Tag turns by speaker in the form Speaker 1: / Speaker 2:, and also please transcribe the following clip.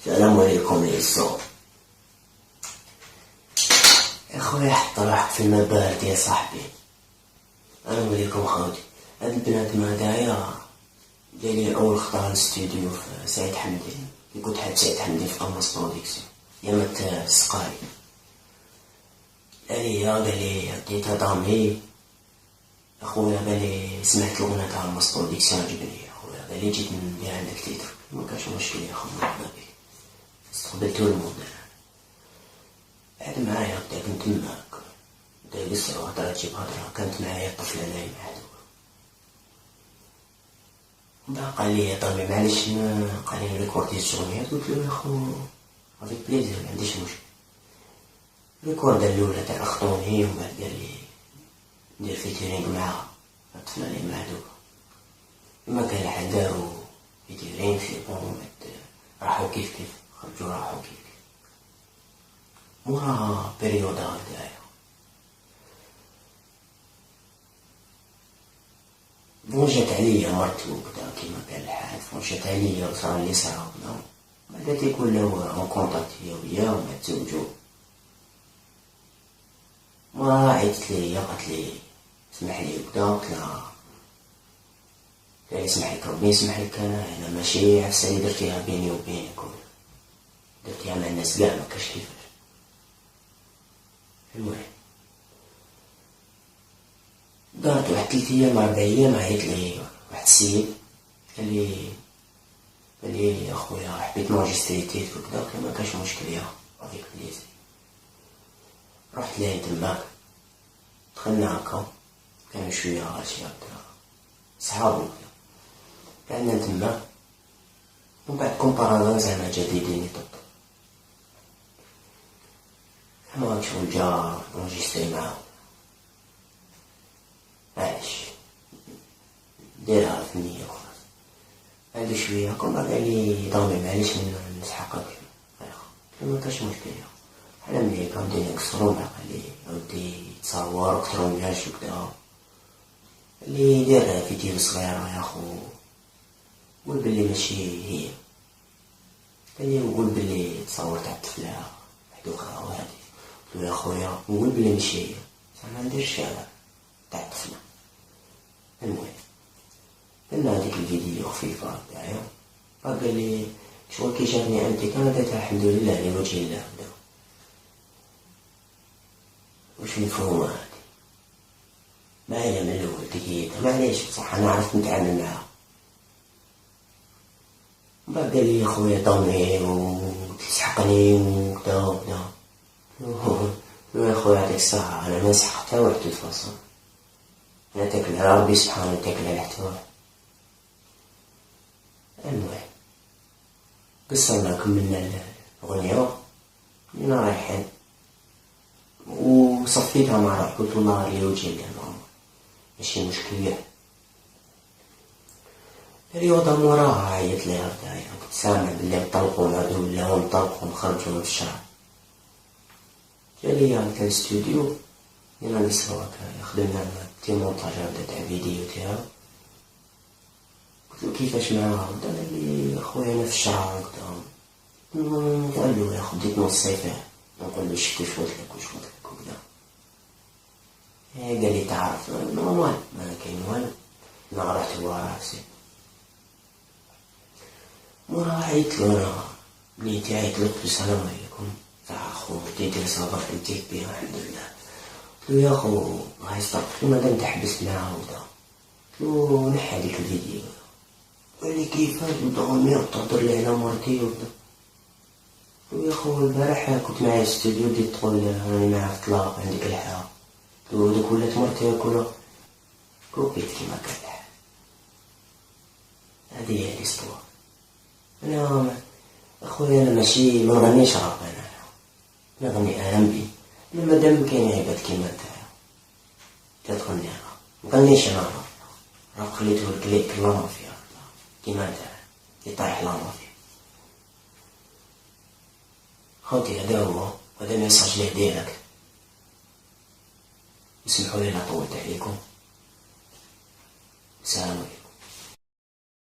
Speaker 1: السلام عليكم العزة. اخويا حط روحك في الماء بارد يا صاحبي. انا نوريكم خوتي، هاد البنادم هدايا جالي اول خطرة للاستوديو في سعيد حمدي، كي كنت حاد سعيد حمدي في قمص برودكسيون يامات السقاي. قالي عطيتها ضامي اخويا، قالي سمعت الاغنية تاع قمص برودكسيون عجبني يا اخويا، قالي جيت ندير عندك تيتر، مكانش مشكل يا خويا مرحبا بك. استقبلتو الموضوع قعد معايا بدا كنت تماك، بدا يقصر وهضرة تجيب هضرة، كانت معايا طفلة نايمة هادوك، بدا قال لي طامي معليش قال لي ريكوردي الشغنيات، قلتلو يا خو افيك بليزير معنديش مشكل. الريكوردة الأولى تاع أخطوني، ومن بعد قال لي ندير فيتيرينغ معاها الطفلة نايمة هادوك، كما كان الحال دارو فيتيرينغ سي بون، ومن بعد راحو كيف خرجو راحو كيف مورا بريود هكدايا. بون جات عليا مرتو وكدا كيما كان الحال، بون جات عليا وصرالي صرا بعدا تيكون له اون كونتاكت هي وياه، ومن بعد تزوجو. مورا عيطت ليا قالت لي اسمحلي وكدا، قلتلها يسمحلك ربي يسمحلك، انا ماشي عفسة لي درتيها بيني وبينك، درتيها مع الناس قاع مكاش كيفاش. المهم دارت واحد 3 أيام 4 أيام، عيط لي واحد السيد قال لي يا خويا حبيت نونجستري تيتر وكدا، قلت له مكاش مشكل يا افيك بليزير. رحت ليه تماك، دخلنا هكا كانو شوية غاشي هكدا صحابو وكدا، قعدنا تما، ومن بعد كومبارازون زعما جديدين يطبطب اما شغل جا نونجستري معاهم، معليش ديرها في النية وخلاص. هادو شوية هاكا قال لي ضامي معليش نسحقك، مكاش مشكل بحال ملي كنبداو نكسرو. قال لي اودي تصور وكترونياج وكدا، اللي دير فيديو صغيرة يا خو، قول بلي ماشي هي، قال لي وقول بلي تصور تاع الطفلة واحد أخرى وهادي، قلتلو يا خويا نقول بلي ماشي هي، زعما نديرش تاع الطفلة. المهم درنا هاديك الفيديو خفيفة هكدايا، قال لي شغل كي شافني انت كان درتها الحمد لله لوجه الله بدا. واش مفهومة هادي معايا من الأول تكيتها، معليش بصح أنا عرفت نتعامل معاها. من بعد قال لي يا خويا ضامي وتسحقني وكدا وكدا، يا خويا يعطيك الصحة أنا ما نسحق حتى واحد تفاصيل، أنا تاكل على ربي سبحانه وتاكل على حتى واحد. المهم قصرنا كملنا الأغنية كنا رايحين، وصفيتها مع روحي قلت والله اللي وجهي الله ماشي مشكل. الرياضة موراها عيط ليها هكدايا، كنت سامع بلي نطلقو نعودو ولاو نطلقو نخرجو في الشارع. جالي هاكا الاستوديو يلا نسرو هكايا، خدمنا تي مونتاج هكدا تاع فيديو تاعو، قلتلو كيفاش معاها هكدا، قالي خويا انا في الشارع هكدا، قالو يا خو بديت نوصي فيه نقولو شفت واش قلتلك واش قلتلك وكدا، قالي تعرف نورمال ما كاين والو، انا رحت هو راسي. مورا عيطلو انا بنيتي عيطلو قلتلو السلام عليكم تاع خو بديتي صابر انتيك بيها الحمد لله، قلتلو يا خو هاي استغفر مادام تحبس معاها وكدا، قلتلو نحي هاديك الفيديو، قالي كيفاش ودغني تهضر لي على مرتي وكدا، قلتلو يا خو البارح كنت معايا في الاستوديو بديت تقول راني معاها في الطلاق عندك الحال، قلتلو دوك ولات مرتي وكلا كوبيت كيما كان الحال. هادي هي ليستوار. انا اخويا انا ماشي منغنيش راب، انا نغني ارمبي، انا مادام كاين عباد كيما نتايا تتغني راب، مغنيش انا راب خليتو لك لا مافيا كيما نتايا يطيح لا مافيا. خوتي هذا هو، هذا ميساج ليه ديريكت، اسمحوا لي لا طولت عليكم، سلام عليكم.